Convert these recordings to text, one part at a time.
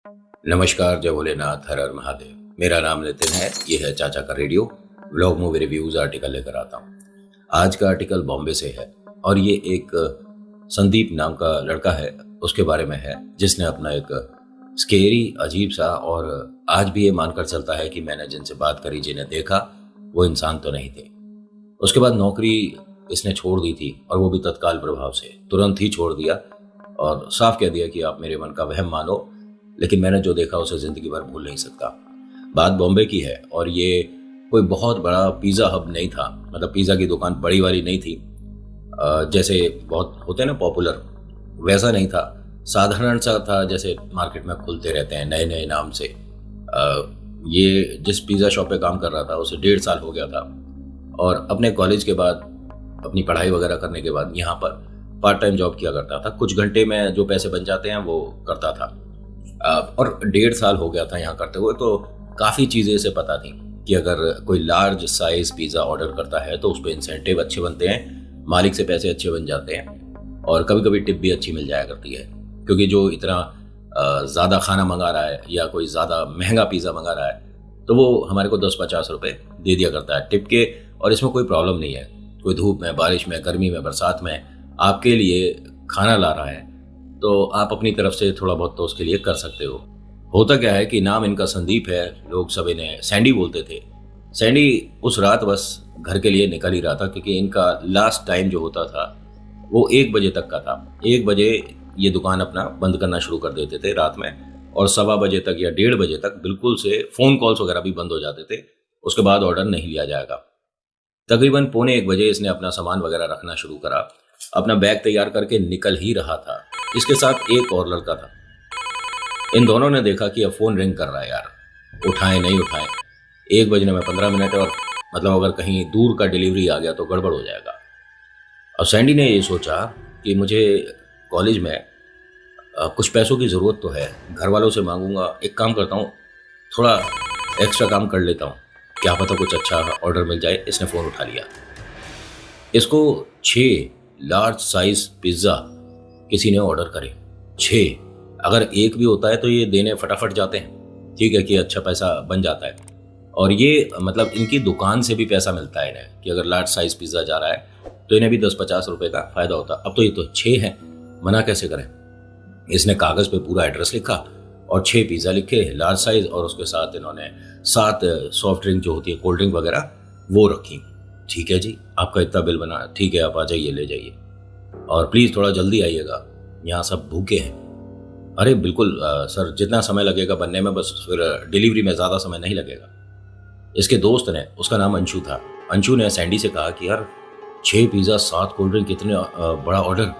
नमस्कार, जय भोलेनाथ, हर हर महादेव। मेरा नाम नितिन है। ये है चाचा का radio. Vlog movie reviews article लेकर आता हूँ। आज का आर्टिकल बॉम्बे से है और ये एक संदीप नाम का लड़का है, उसके बारे में है, जिसने अपना एक स्केरी अजीब सा और आज भी ये मानकर चलता है कि मैंने जिनसे बात करी, जिन्हें देखा, वो इंसान तो नहीं थे। उसके बाद नौकरी इसने छोड़ दी थी और वो भी तत्काल प्रभाव से तुरंत ही छोड़ दिया और साफ कह दिया कि आप मेरे मन का वहम मानो, लेकिन मैंने जो देखा उसे जिंदगी भर भूल नहीं सकता। बात बॉम्बे की है और ये कोई बहुत बड़ा पिज़्ज़ा हब नहीं था, मतलब पिज़्ज़ा की दुकान बड़ी वाली नहीं थी। जैसे बहुत होते हैं ना पॉपुलर, वैसा नहीं था। साधारण सा था, जैसे मार्केट में खुलते रहते हैं नए नए नाम से। ये जिस पिज़्ज़ा शॉप पे काम कर रहा था उसे 1.5 साल हो गया था और अपने कॉलेज के बाद, अपनी पढ़ाई वगैरह करने के बाद यहाँ पर पार्ट टाइम जॉब किया करता था। कुछ घंटे में जो पैसे बन जाते हैं वो करता था। और 1.5 साल हो गया था यहाँ करते हुए, तो काफ़ी चीज़ें इसे पता थी कि अगर कोई लार्ज साइज पिज़्ज़ा ऑर्डर करता है तो उस पर इंसेंटिव अच्छे बनते हैं, मालिक से पैसे अच्छे बन जाते हैं और कभी कभी टिप भी अच्छी मिल जाया करती है। क्योंकि जो इतना ज़्यादा खाना मंगा रहा है या कोई ज़्यादा महंगा पिज़्ज़ा मंगा रहा है तो वो हमारे को 10-50 रुपये दे दिया करता है टिप के। और इसमें कोई प्रॉब्लम नहीं है। कोई धूप में, बारिश में, गर्मी में, बरसात में आपके लिए खाना ला रहा है तो आप अपनी तरफ से थोड़ा बहुत तो उसके लिए कर सकते हो। होता क्या है कि नाम इनका संदीप है, लोग सब इन्हें सैंडी बोलते थे। सैंडी उस रात बस घर के लिए निकल ही रहा था, क्योंकि इनका लास्ट टाइम जो होता था वो 1 बजे तक का था। 1 बजे ये दुकान अपना बंद करना शुरू कर देते थे रात में, और 1:15 तक या 1:30 बजे तक बिल्कुल से फ़ोन कॉल्स वगैरह भी बंद हो जाते थे। उसके बाद ऑर्डर नहीं लिया जाएगा। तकरीबन 1:45 इसने अपना सामान वगैरह रखना शुरू करा, अपना बैग तैयार करके निकल ही रहा था। इसके साथ एक और लड़का था। इन दोनों ने देखा कि अब फोन रिंग कर रहा है यार, उठाएं नहीं उठाएं। 1 बजने में 15 मिनट है और मतलब अगर कहीं दूर का डिलीवरी आ गया तो गड़बड़ हो जाएगा। अब सैंडी ने ये सोचा कि मुझे कॉलेज में कुछ पैसों की ज़रूरत तो है, घर वालों से मांगूंगा, एक काम करता हूँ, थोड़ा एक्स्ट्रा काम कर लेता हूँ, क्या पता कुछ अच्छा ऑर्डर मिल जाए। इसने फ़ोन उठा लिया। इसको 6 लार्ज साइज पिज़्ज़ा किसी ने ऑर्डर करे। 6, अगर एक भी होता है तो ये देने फटाफट जाते हैं, ठीक है, कि अच्छा पैसा बन जाता है। और ये मतलब इनकी दुकान से भी पैसा मिलता है इन्हें, कि अगर लार्ज साइज पिज़्ज़ा जा रहा है तो इन्हें भी 10-50 रुपये का फ़ायदा होता। अब तो ये तो 6 हैं, मना कैसे करें। इसने कागज़ पे पूरा एड्रेस लिखा और 6 पिज़्ज़ा लिखे लार्ज साइज, और उसके साथ इन्होंने 7 सॉफ्ट ड्रिंक जो होती है, कोल्ड ड्रिंक वगैरह, वो रखी। ठीक है जी, आपका इतना बिल बना, ठीक है, आप आ जाइए, ले जाइए, और प्लीज़ थोड़ा जल्दी आइएगा, यहाँ सब भूखे हैं। अरे बिल्कुल सर, जितना समय लगेगा बनने में, बस फिर डिलीवरी में ज़्यादा समय नहीं लगेगा। इसके दोस्त ने, उसका नाम अंशु था, अंशु ने सैंडी से कहा कि यार 6 पिज़्ज़ा, 7 कोल्ड ड्रिंक, कितने बड़ा ऑर्डर,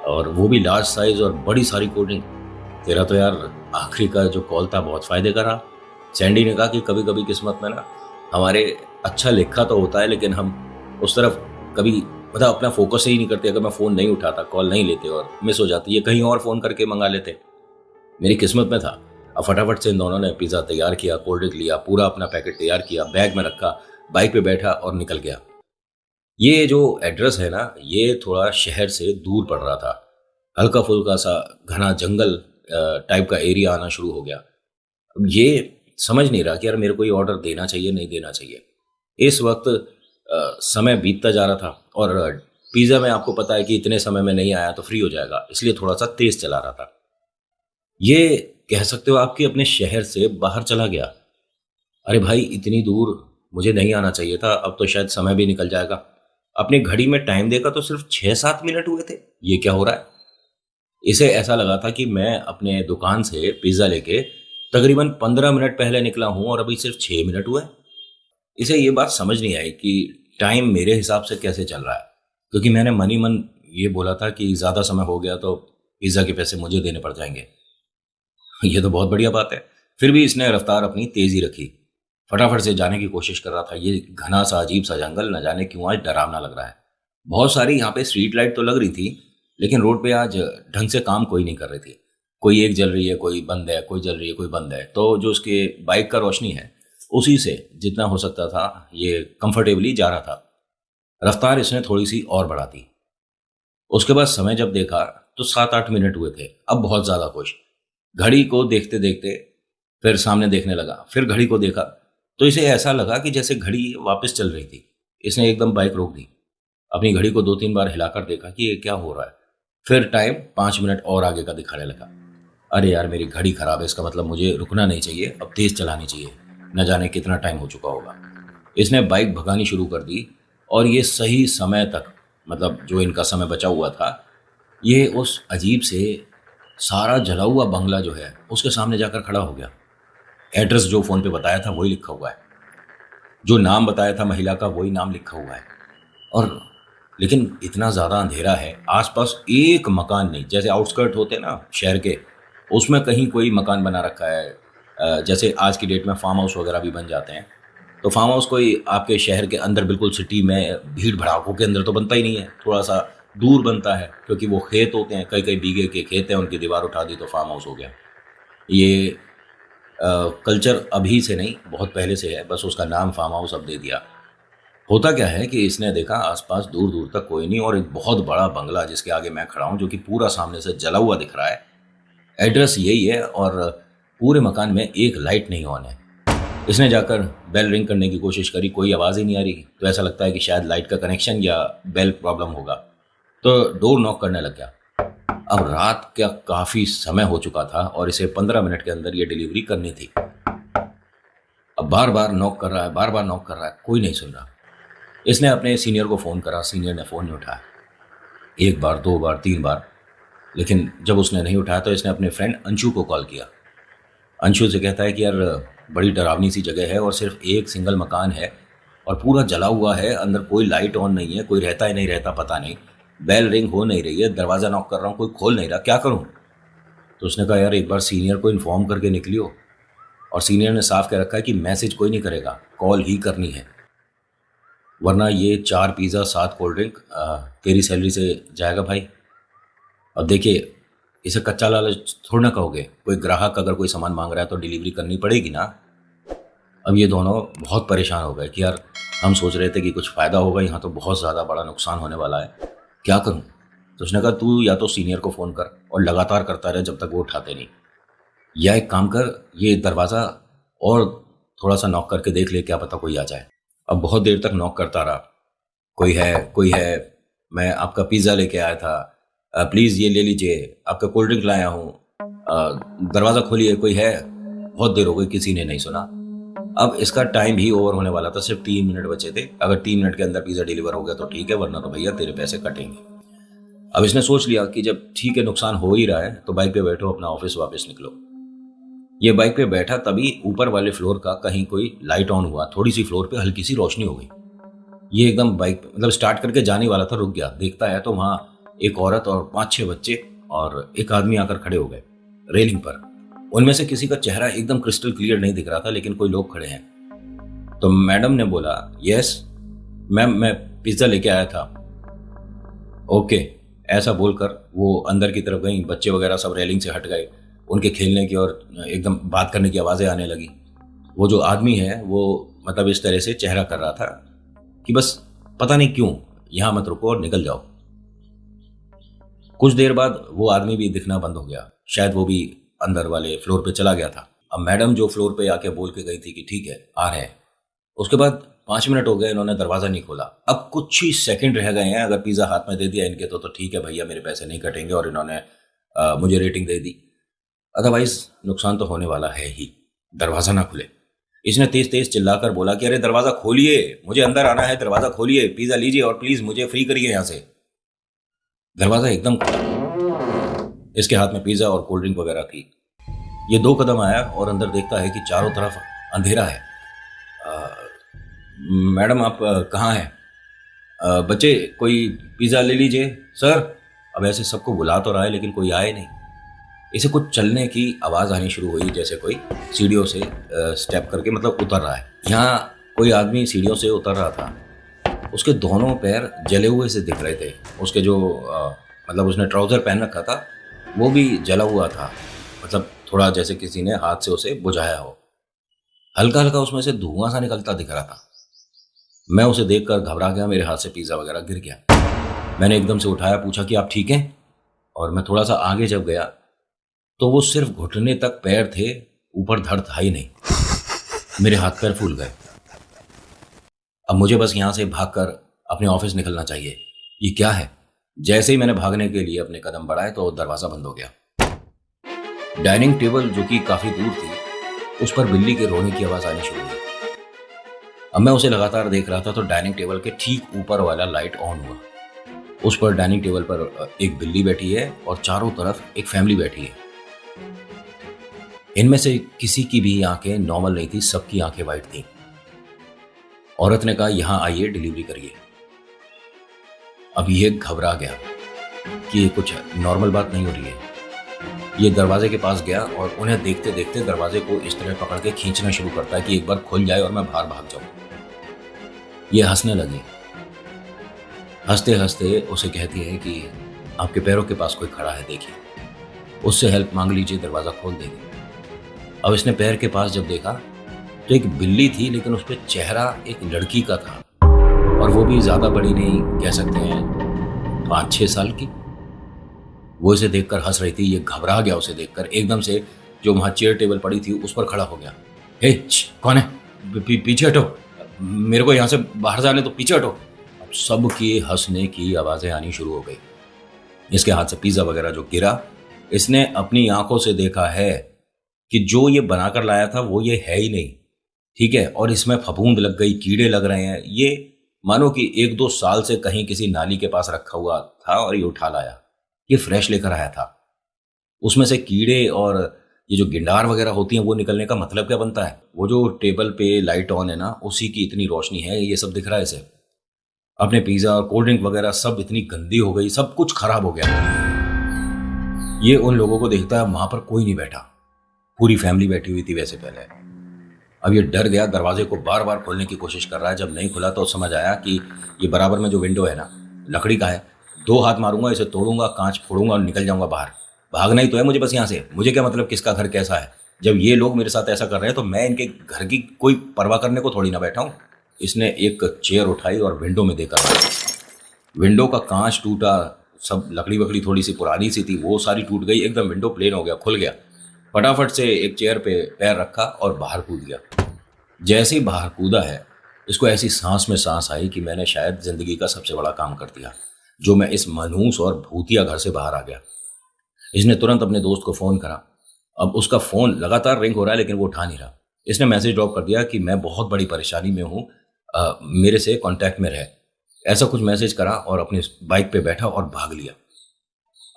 और वो भी लार्ज साइज और बड़ी सारी कोल्ड ड्रिंक। तेरा तो यार आखिरी का जो कॉल था बहुत फ़ायदे का रहा। सैंडी ने कहा कि कभी कभी किस्मत में ना हमारे अच्छा लिखा तो होता है, लेकिन हम उस तरफ कभी मतलब अपना फोकस ही नहीं करते। अगर मैं फ़ोन नहीं उठाता, कॉल नहीं लेते और मिस हो जाती, ये कहीं और फ़ोन करके मंगा लेते। मेरी किस्मत में था। अब फटाफट से इन दोनों ने पिज़्ज़ा तैयार किया, कोल्ड ड्रिंक लिया, पूरा अपना पैकेट तैयार किया, बैग में रखा, बाइक पे बैठा और निकल गया। ये जो एड्रेस है ना, ये थोड़ा शहर से दूर पड़ रहा था। हल्का फुल्का सा घना जंगल टाइप का एरिया आना शुरू हो गया। अब ये समझ नहीं रहा कि यार मेरे को ये ऑर्डर देना चाहिए, नहीं देना चाहिए। इस वक्त समय बीतता जा रहा था और पिज़्ज़ा में आपको पता है कि इतने समय में नहीं आया तो फ्री हो जाएगा, इसलिए थोड़ा सा तेज चला रहा था। ये कह सकते हो आपकी अपने शहर से बाहर चला गया। अरे भाई, इतनी दूर मुझे नहीं आना चाहिए था, अब तो शायद समय भी निकल जाएगा। अपनी घड़ी में टाइम देखा तो सिर्फ 6-7 मिनट हुए थे। ये क्या हो रहा है। इसे ऐसा लगा था कि मैं अपने दुकान से पिज़्ज़ा लेके तकरीबन 15 मिनट पहले निकला हूँ और अभी सिर्फ 6 मिनट हुए। इसे ये बात समझ नहीं आई कि टाइम मेरे हिसाब से कैसे चल रहा है, क्योंकि मैंने मन ही मन ये बोला था कि ज़्यादा समय हो गया तो पिज़्ज़ा के पैसे मुझे देने पड़ जाएंगे। ये तो बहुत बढ़िया बात है। फिर भी इसने रफ्तार अपनी तेज़ी रखी, फटाफट से जाने की कोशिश कर रहा था। ये घना सा अजीब सा जंगल न जाने क्यों आज डरावना लग रहा है। बहुत सारी यहाँ पे स्ट्रीट लाइट तो लग रही थी, लेकिन रोड पे आज ढंग से काम कोई नहीं कर रही थी। कोई एक जल रही है, कोई बंद है, कोई जल रही है, कोई बंद है। तो जो उसके बाइक का रोशनी है उसी से जितना हो सकता था ये कंफर्टेबली जा रहा था। रफ्तार इसने थोड़ी सी और बढ़ा दी। उसके बाद समय जब देखा तो 7-8 मिनट हुए थे। अब बहुत ज़्यादा खुश, घड़ी को देखते देखते फिर सामने देखने लगा, फिर घड़ी को देखा तो इसे ऐसा लगा कि जैसे घड़ी वापस चल रही थी। इसने एकदम बाइक रोक दी, अपनी घड़ी को 2-3 बार हिलाकर देखा कि ये क्या हो रहा है। फिर टाइम 5 मिनट और आगे का दिखाने लगा। अरे यार, मेरी घड़ी खराब है, इसका मतलब मुझे रुकना नहीं चाहिए, अब तेज चलानी चाहिए, न जाने कितना टाइम हो चुका होगा। इसने बाइक भगानी शुरू कर दी और ये सही समय तक, मतलब जो इनका समय बचा हुआ था, ये उस अजीब से सारा जला हुआ बंगला जो है उसके सामने जाकर खड़ा हो गया। एड्रेस जो फ़ोन पे बताया था वही लिखा हुआ है, जो नाम बताया था महिला का वही नाम लिखा हुआ है। और लेकिन इतना ज़्यादा अंधेरा है, आसपास एक मकान नहीं। जैसे आउटस्कर्ट होते हैं ना शहर के, उसमें कहीं कोई मकान बना रखा है। जैसे आज की डेट में फार्म हाउस वगैरह भी बन जाते हैं, तो फार्म हाउस कोई आपके शहर के अंदर बिल्कुल सिटी में भीड़ भड़ाकों के अंदर तो बनता ही नहीं है, थोड़ा सा दूर बनता है, क्योंकि वो खेत होते हैं, कई कई बीघे के खेत हैं, उनकी दीवार उठा दी तो फार्म हाउस हो गया। ये कल्चर अभी से नहीं, बहुत पहले से है, बस उसका नाम फार्म हाउस अब दे दिया। होता क्या है कि इसने देखा आसपास दूर दूर तक कोई नहीं, और एक बहुत बड़ा बंगला जिसके आगे मैं खड़ा हूँ, जो कि पूरा सामने से जला हुआ दिख रहा है। एड्रेस यही है और पूरे मकान में एक लाइट नहीं ऑन है। इसने जाकर बेल रिंग करने की कोशिश करी, कोई आवाज़ ही नहीं आ रही, तो ऐसा लगता है कि शायद लाइट का कनेक्शन या बेल प्रॉब्लम होगा, तो डोर नॉक करने लग गया। अब रात का काफ़ी समय हो चुका था और इसे 15 मिनट के अंदर ये डिलीवरी करनी थी। अब बार बार नॉक कर रहा है, बार बार नॉक कर रहा है, कोई नहीं सुन रहा। इसने अपने सीनियर को फ़ोन करा, सीनियर ने फ़ोन नहीं उठाया, 1 बार 2 बार 3 बार, लेकिन जब उसने नहीं उठाया तो इसने अपने फ्रेंड अंशु को कॉल किया। अंशु से कहता है कि यार, बड़ी डरावनी सी जगह है और सिर्फ एक सिंगल मकान है और पूरा जला हुआ है, अंदर कोई लाइट ऑन नहीं है, कोई रहता ही नहीं रहता पता नहीं, बेल रिंग हो नहीं रही है, दरवाज़ा नॉक कर रहा हूँ कोई खोल नहीं रहा, क्या करूँ। तो उसने कहा यार, एक बार सीनियर को इन्फॉर्म करके निकलियो। और सीनियर ने साफ कह रखा है कि मैसेज कोई नहीं करेगा, कॉल ही करनी है, वरना ये 4 पिज़्ज़ा 7 कोल्ड ड्रिंक तेरी सैलरी से जाएगा भाई। अब देखिए, इसे कच्चा लालच थोड़ा ना कहोगे, कोई ग्राहक अगर कोई सामान मांग रहा है तो डिलीवरी करनी पड़ेगी ना। अब ये दोनों बहुत परेशान हो गए कि यार, हम सोच रहे थे कि कुछ फ़ायदा होगा, यहाँ तो बहुत ज़्यादा बड़ा नुकसान होने वाला है, क्या करूँ। तो उसने कहा तू या तो सीनियर को फ़ोन कर और लगातार करता रहे जब तक वो उठाते नहीं, या एक काम कर, ये दरवाज़ा और थोड़ा सा नॉक करके देख ले, क्या पता कोई आ जाए। अब बहुत देर तक नॉक करता रहा, कोई है कोई है, मैं आपका पिज़्ज़ा लेके आया था, प्लीज़ ये ले लीजिए, आपका कोल्ड ड्रिंक लाया हूँ, दरवाज़ा खोलिए, कोई है। बहुत देर हो गई, किसी ने नहीं सुना। अब इसका टाइम भी ओवर होने वाला था, सिर्फ 3 मिनट बचे थे। अगर 3 मिनट के अंदर पिज़्ज़ा डिलीवर हो गया तो ठीक है, वरना तो भैया तेरे पैसे कटेंगे। अब इसने सोच लिया कि जब ठीक है नुकसान हो ही रहा है तो बाइक पे बैठो, अपना ऑफिस वापस निकलो। ये बाइक पे बैठा, तभी ऊपर वाले फ्लोर का कहीं कोई लाइट ऑन हुआ, थोड़ी सी फ्लोर पे हल्की सी रोशनी हो गई। ये एकदम बाइक मतलब स्टार्ट करके जाने वाला था, रुक गया, देखता है तो वहाँ एक औरत और 5-6 बच्चे और एक आदमी आकर खड़े हो गए रेलिंग पर। उनमें से किसी का चेहरा एकदम क्रिस्टल क्लियर नहीं दिख रहा था, लेकिन कोई लोग खड़े हैं। तो मैडम ने बोला यस मैम, मैं पिज्ज़ा लेके आया था। ओके, ऐसा बोलकर वो अंदर की तरफ गई। बच्चे वगैरह सब रेलिंग से हट गए, उनके खेलने की और एकदम बात करने की आवाज़ें आने लगी। वो जो आदमी है वो मतलब इस तरह से चेहरा कर रहा था कि बस पता नहीं क्यों यहाँ मत रुको और निकल जाओ। कुछ देर बाद वो आदमी भी दिखना बंद हो गया, शायद वो भी अंदर वाले फ्लोर पे चला गया था। अब मैडम जो फ्लोर पे आके बोल के गई थी कि ठीक है आ रहे हैं, उसके बाद 5 मिनट हो गए, इन्होंने दरवाज़ा नहीं खोला। अब कुछ ही सेकंड रह गए हैं, अगर पिज़्ज़ा हाथ में दे दिया इनके तो ठीक है भैया, मेरे पैसे नहीं कटेंगे और इन्होंने मुझे रेटिंग दे दी, अदरवाइज नुकसान तो होने वाला है ही। दरवाज़ा ना खुले। इसने तेज तेज चिल्लाकर बोला कि अरे दरवाज़ा खोलिए, मुझे अंदर आना है, दरवाज़ा खोलिए, पिज़्ज़ा लीजिए और प्लीज़ मुझे फ्री करिए यहाँ से। दरवाज़ा एकदम खुला, इसके हाथ में पिज़्ज़ा और कोल्ड ड्रिंक वगैरह थी। ये 2 कदम आया और अंदर देखता है कि चारों तरफ अंधेरा है। मैडम आप कहाँ हैं? बच्चे कोई पिज़्ज़ा ले लीजिए सर। अब ऐसे सबको बुला तो रहा है लेकिन कोई आए नहीं। इसे कुछ चलने की आवाज़ आनी शुरू हुई, जैसे कोई सीढ़ियों से स्टेप करके मतलब उतर रहा है। यहाँ कोई आदमी सीढ़ियों से उतर रहा था, उसके दोनों पैर जले हुए से दिख रहे थे। उसके जो मतलब उसने ट्राउज़र पहन रखा था वो भी जला हुआ था, मतलब थोड़ा जैसे किसी ने हाथ से उसे बुझाया हो। हल्का हल्का उसमें से धुआं सा निकलता दिख रहा था। मैं उसे देखकर घबरा गया, मेरे हाथ से पिज़्ज़ा वगैरह गिर गया। मैंने एकदम से उठाया, पूछा कि आप ठीक हैं? और मैं थोड़ा सा आगे जब गया तो वो सिर्फ घुटने तक पैर थे, ऊपर धड़ था ही नहीं। मेरे हाथ पैर फूल गए। अब मुझे बस यहां से भागकर अपने ऑफिस निकलना चाहिए। ये क्या है? जैसे ही मैंने भागने के लिए अपने कदम बढ़ाए तो दरवाजा बंद हो गया। डाइनिंग टेबल जो कि काफी दूर थी, उस पर बिल्ली के रोने की आवाज आनी शुरू हुई। अब मैं उसे लगातार देख रहा था तो डाइनिंग टेबल के ठीक ऊपर वाला लाइट ऑन हुआ। उस पर डाइनिंग टेबल पर एक बिल्ली बैठी है और चारों तरफ एक फैमिली बैठी है। इनमें से किसी की भी आंखें नॉर्मल नहीं थी, सबकी आंखें वाइट थी। औरत ने कहा, यहां आइए, डिलीवरी करिए। अब ये घबरा गया कि ये कुछ नॉर्मल बात नहीं हो रही है। ये दरवाजे के पास गया और उन्हें देखते देखते दरवाजे को इस तरह पकड़ के खींचना शुरू करता है कि एक बार खुल जाए और मैं बाहर भाग जाऊं। ये हंसने लगी। हंसते हंसते उसे कहती है कि आपके पैरों के पास कोई खड़ा है, देखिए, उससे हेल्प मांग लीजिए, दरवाजा खोल देगी। अब इसने पैर के पास जब देखा तो एक बिल्ली थी, लेकिन उस पर चेहरा एक लड़की का था, और वो भी ज्यादा बड़ी नहीं, कह सकते हैं 5-6 साल की। वो इसे देखकर हंस रही थी। ये घबरा गया उसे देखकर, एकदम से जो वहां चेयर टेबल पड़ी थी उस पर खड़ा हो गया। हे, कौन है? पीछे हटो, मेरे को यहां से बाहर जाने तो, पीछे हटो। अब सबकी हंसने की आवाजें आनी शुरू हो गई। इसके हाथ से पिज्जा वगैरह जो गिरा, इसने अपनी आंखों से देखा है कि जो ये बनाकर लाया था वो ये है ही नहीं, ठीक है, और इसमें फफूंद लग गई, कीड़े लग रहे हैं। ये मानो कि 1-2 साल से कहीं किसी नाली के पास रखा हुआ था और ये उठा लाया, ये फ्रेश लेकर आया था। उसमें से कीड़े और ये जो गिंडार वगैरह होती हैं वो निकलने का मतलब क्या बनता है? वो जो टेबल पे लाइट ऑन है ना, उसी की इतनी रोशनी है, ये सब दिख रहा है इसे। अपने पिज्जा और कोल्ड ड्रिंक वगैरह सब इतनी गंदी हो गई, सब कुछ खराब हो गया। ये उन लोगों को देखता है, वहां पर कोई नहीं बैठा, पूरी फैमिली बैठी हुई थी वैसे पहले। अब ये डर गया, दरवाजे को बार बार खोलने की कोशिश कर रहा है। जब नहीं खुला तो समझ आया कि ये बराबर में जो विंडो है ना, लकड़ी का है। 2 हाथ मारूंगा, इसे तोड़ूंगा, कांच फोड़ूंगा और निकल जाऊंगा बाहर। भागना ही तो है मुझे बस यहाँ से। मुझे क्या मतलब किसका घर कैसा है? जब ये लोग मेरे साथ ऐसा कर रहे हैं तो मैं इनके घर की कोई परवाह करने को थोड़ी ना बैठा हूं। इसने एक चेयर उठाई और विंडो में देकर मारी। विंडो का कांच टूटा, सब लकड़ी वकड़ी थोड़ी सी पुरानी सी थी, वो सारी टूट गई। एकदम विंडो प्लेन हो गया, खुल गया। फटाफट से एक चेयर पे पैर रखा और बाहर कूद गया। जैसे ही बाहर कूदा है, इसको ऐसी सांस में सांस आई कि मैंने शायद जिंदगी का सबसे बड़ा काम कर दिया, जो मैं इस मनहूस और भूतिया घर से बाहर आ गया। इसने तुरंत अपने दोस्त को फोन करा। अब उसका फोन लगातार रिंग हो रहा है लेकिन वो उठा नहीं रहा। इसने मैसेज ड्रॉप कर दिया कि मैं बहुत बड़ी परेशानी में हूँ, मेरे से कांटेक्ट में रहे, ऐसा कुछ मैसेज करा और अपनी बाइक पे बैठा और भाग लिया।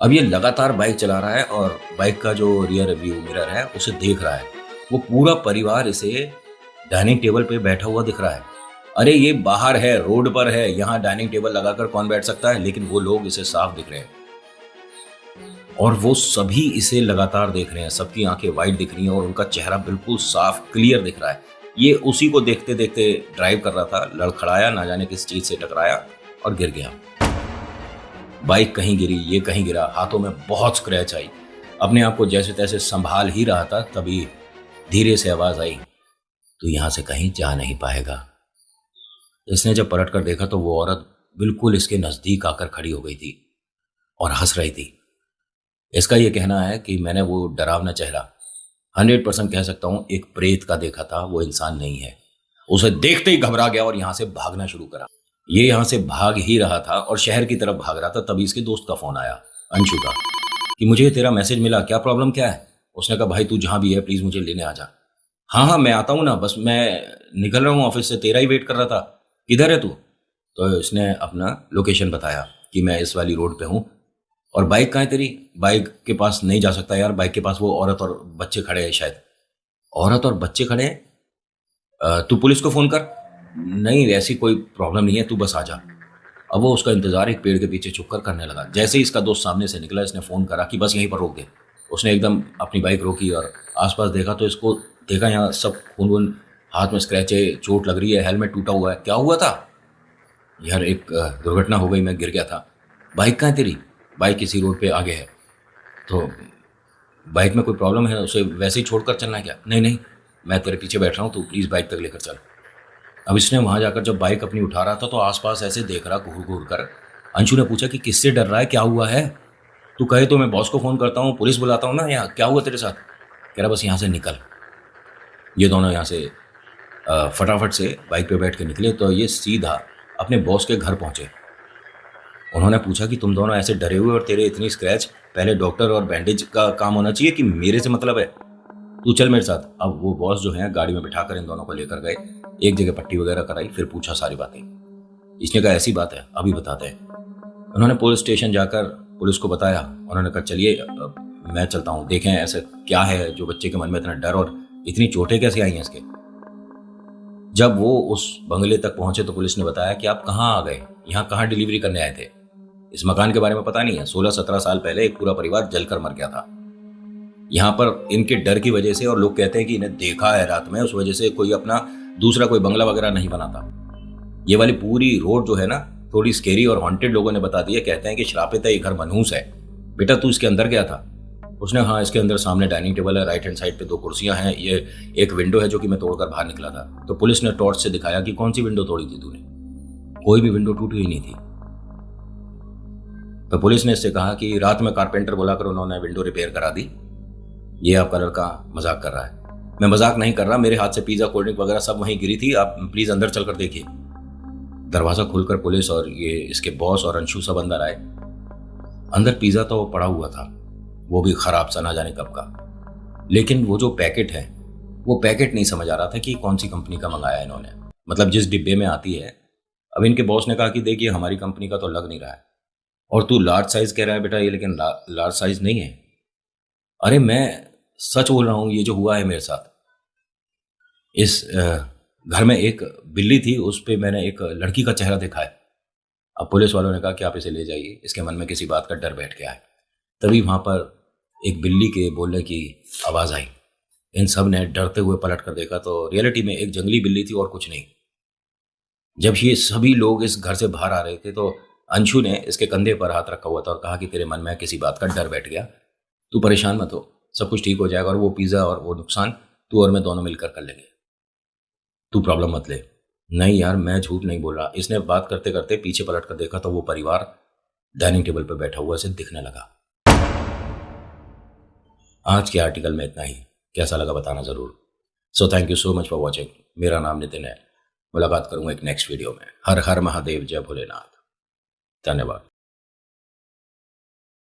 अब ये लगातार बाइक चला रहा है और बाइक का जो रियर व्यू मिरर है उसे देख रहा है। वो पूरा परिवार इसे डाइनिंग टेबल पे बैठा हुआ दिख रहा है। अरे ये बाहर है, रोड पर है, यहाँ डाइनिंग टेबल लगाकर कौन बैठ सकता है? लेकिन वो लोग इसे साफ दिख रहे हैं और वो सभी इसे लगातार देख रहे हैं। सबकी आंखें वाइट दिख रही हैं और उनका चेहरा बिल्कुल साफ क्लियर दिख रहा है। ये उसी को देखते देखते ड्राइव कर रहा था, लड़खड़ाया, ना जाने किस चीज से टकराया और गिर गया। बाइक कहीं गिरी, ये कहीं गिरा, हाथों में बहुत स्क्रैच आई। अपने आप को जैसे तैसे संभाल ही रहा था, तभी धीरे से आवाज आई, तो यहां से कहीं जा नहीं पाएगा। इसने जब पलट कर देखा तो वो औरत बिल्कुल इसके नजदीक आकर खड़ी हो गई थी और हंस रही थी। इसका यह कहना है कि मैंने वो डरावना चेहरा 100% कह सकता हूं एक प्रेत का देखा था, वो इंसान नहीं है। उसे देखते ही घबरा गया और यहां से भागना शुरू करा। ये यहां से भाग ही रहा था और शहर की तरफ भाग रहा था, तभी इसके दोस्त का फोन आया, अंशु का, कि मुझे तेरा मैसेज मिला, क्या प्रॉब्लम क्या है? उसने कहा, भाई तू जहां भी है प्लीज मुझे लेने आ जा। हाँ मैं आता हूं ना, बस मैं निकल रहा हूं ऑफिस से, तेरा ही वेट कर रहा था, किधर है तू? तो इसने अपना लोकेशन बताया कि मैं इस वाली रोड पे हूं। और बाइक कहाँ है तेरी? बाइक के पास नहीं जा सकता यार, बाइक के पास वो औरत और बच्चे खड़े हैं शायद। औरत और बच्चे खड़े हैं? तू पुलिस को फोन कर। नहीं ऐसी कोई प्रॉब्लम नहीं है, तू बस आ जा। अब वो उसका इंतजार एक पेड़ के पीछे छुपकर करने लगा। जैसे ही इसका दोस्त सामने से निकला, इसने फोन करा कि बस यहीं पर रोक दे। उसने एकदम अपनी बाइक रोकी और आसपास देखा तो इसको देखा यहाँ सब खून वून, हाथ में स्क्रैच है, चोट लग रही है, हेलमेट टूटा हुआ है। क्या हुआ था? यार एक दुर्घटना हो गई, मैं गिर गया था। बाइक कहाँ है तेरी? बाइक किसी रोड पे आगे है। तो बाइक में कोई प्रॉब्लम है, उसे वैसे ही छोड़कर चलना है क्या? नहीं नहीं, मैं तेरे पीछे बैठ रहा हूँ, तू प्लीज़ बाइक तक लेकर चल। अब इसने वहां जाकर जब बाइक अपनी उठा रहा था तो आसपास ऐसे देख रहा घूर घूर कर। अंशु ने पूछा कि किससे डर रहा है, क्या हुआ है? तू कहे तो मैं बॉस को फ़ोन करता हूँ, पुलिस बुलाता हूँ ना, या क्या हुआ तेरे साथ? कह रहा बस यहाँ से निकल। ये दोनों यहाँ से फटाफट से बाइक पे बैठ के निकले तो ये सीधा अपने बॉस के घर पहुँचे। उन्होंने पूछा कि तुम दोनों ऐसे डरे हुए और तेरे इतनी स्क्रैच, पहले डॉक्टर और बैंडेज का काम होना चाहिए कि मेरे से मतलब है? तू चल मेरे साथ। अब वो बॉस जो है गाड़ी में बिठाकर इन दोनों को लेकर गए, एक जगह पट्टी वगैरह कराई, फिर पूछा सारी बातें। इसने कहा ऐसी बात है, अभी बताते हैं। उन्होंने पुलिस स्टेशन जाकर पुलिस को बताया। उन्होंने कहा चलिए मैं चलता हूँ, देखें ऐसे क्या है जो बच्चे के मन में इतना डर और इतनी चोटें कैसे आई हैं इसके। जब वो उस बंगले तक पहुंचे तो पुलिस ने बताया कि आप कहाँ आ गए, यहाँ कहाँ डिलीवरी करने आए थे? इस मकान के बारे में पता नहीं है? 16-17 साल पहले एक पूरा परिवार जलकर मर गया था। यहाँ पर इनके डर की वजह से, और लोग कहते हैं कि इन्हें देखा है रात में, उस वजह से कोई अपना दूसरा कोई बंगला वगैरह नहीं बनाता। ये वाली पूरी रोड जो है ना, थोड़ी स्केरी और हॉन्टेड लोगों ने बता दिया। कहते हैं कि श्रापित है, ये घर मनहूस है। बेटा तू इसके अंदर गया था? उसने हाँ, इसके अंदर सामने डाइनिंग टेबल है, राइट हैंड साइड पे 2 कुर्सियां हैं, ये एक विंडो है जो कि मैं तोड़कर बाहर निकला था। तो पुलिस ने टॉर्च से दिखाया कि कौन सी विंडो तोड़ी थी तूने? कोई भी विंडो टूटी हुई नहीं थी। तो पुलिस ने इससे कहा कि रात में कारपेंटर बुलाकर उन्होंने विंडो रिपेयर करा दी। ये आपका लड़का मजाक कर रहा है। मैं मजाक नहीं कर रहा, मेरे हाथ से पिज्जा, कोल्ड ड्रिंक वगैरह सब वहीं गिरी थी, आप प्लीज अंदर चलकर देखिए। दरवाजा खुलकर पुलिस और ये इसके बॉस और अंशु सब अंदर आए। अंदर पिज्जा तो पड़ा हुआ था, वो भी खराब सा, ना जाने कब का। लेकिन वो जो पैकेट है, वो पैकेट नहीं समझ आ रहा था कि कौन सी कंपनी का मंगाया इन्होंने, मतलब जिस डिब्बे में आती है। अब इनके बॉस ने कहा कि देखिए हमारी कंपनी का तो लग नहीं रहा है, और तू लार्ज साइज कह रहा है बेटा ये, लेकिन लार्ज साइज नहीं है। अरे मैं सच बोल रहा हूं, ये जो हुआ है मेरे साथ। इस घर में एक बिल्ली थी, उस पे मैंने एक लड़की का चेहरा देखा है। अब पुलिस वालों ने कहा कि आप इसे ले जाइए, इसके मन में किसी बात का डर बैठ गया है। तभी वहां पर एक बिल्ली के बोलने की आवाज आई। इन सब ने डरते हुए पलट कर देखा तो रियलिटी में एक जंगली बिल्ली थी और कुछ नहीं। जब ये सभी लोग इस घर से बाहर आ रहे थे तो अंशु ने इसके कंधे पर हाथ रखा हुआ था और कहा कि तेरे मन में किसी बात का डर बैठ गया, तू परेशान मत हो, सब कुछ ठीक हो जाएगा, और वो पिज्जा और वो नुकसान तू और मैं दोनों मिलकर कर लेंगे, तू प्रॉब्लम मत ले। नहीं यार मैं झूठ नहीं बोल रहा। इसने बात करते करते पीछे पलट कर देखा तो वो परिवार डाइनिंग टेबल पर बैठा हुआ इसे दिखने लगा। आज के आर्टिकल में इतना ही। कैसा लगा बताना जरूर। So thank you so much for watching. मेरा नाम नितिन है। मुलाकात करूंगा एक नेक्स्ट वीडियो में। हर हर महादेव, जय भोलेनाथ। धन्यवाद।